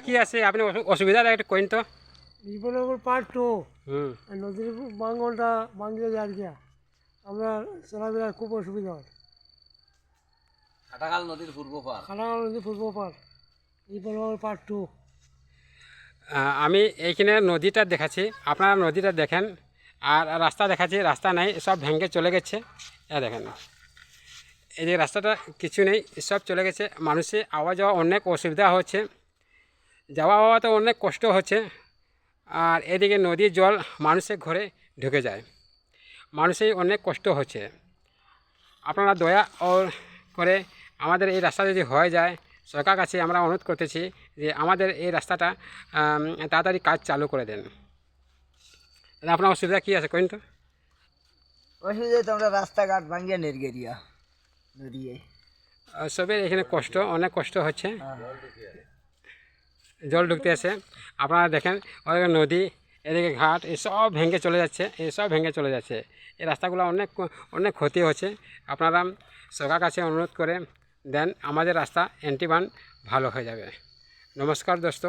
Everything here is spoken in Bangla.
কি আছে আপনি অসুবিধাটা একটু কইন তো। বিপদনগর পার্ট টু হুম। নদীর বাঙ্গলটা ভাঙিয়ে যায় আর কি আমরা চলাফেরার খুব অসুবিধা হয়। খাটাখাল নদীর পূর্ব পার। খানাগাঁও নদীর পূর্ব পার বিপদনগর পার্ট টু। আমি এইখানে নদীটা দেখাচ্ছি, আপনারা নদীটা দেখেন। আর রাস্তা দেখাচ্ছি, রাস্তা নাই, সব ভেঙে চলে গেছে। দেখেন এই যে রাস্তাটা কিছু নেই, সব চলে গেছে। মানুষের আওয়া যাওয়া অনেক অসুবিধা হচ্ছে, যাওয়া আওয়া তো অনেক কষ্ট হচ্ছে। আর এদিকে নদীর জল মানুষের ঘরে ঢুকে যায়, মানুষের অনেক কষ্ট হচ্ছে। আপনারা দয়া করে আমাদের এই রাস্তা যদি হয়ে যায়, সরকার কাছে আমরা অনুরোধ করতেছি যে আমাদের এই রাস্তাটা তাড়াতাড়ি কাজ চালু করে দেন। আপনার অসুবিধা কী আছে কইন তো। অসুবিধা তো আমরা রাস্তাঘাট ভাঙিয়ে নেরগেরিয়া নদীয়ে সবের এখানে কষ্ট, অনেক কষ্ট হচ্ছে, জল ঢুকতে আসে। আপনারা দেখেন ওই নদী, এদিকে ঘাট, এসব ভেঙে চলে যাচ্ছে, এসব ভেঙে চলে যাচ্ছে। এই রাস্তাগুলো অনেক অনেক ক্ষতি হচ্ছে। আপনারা সরকার কাছে অনুরোধ করে দেন, আমাদের রাস্তা এন্টিবান ভালো হয়ে যাবে। নমস্কার দোস্ত।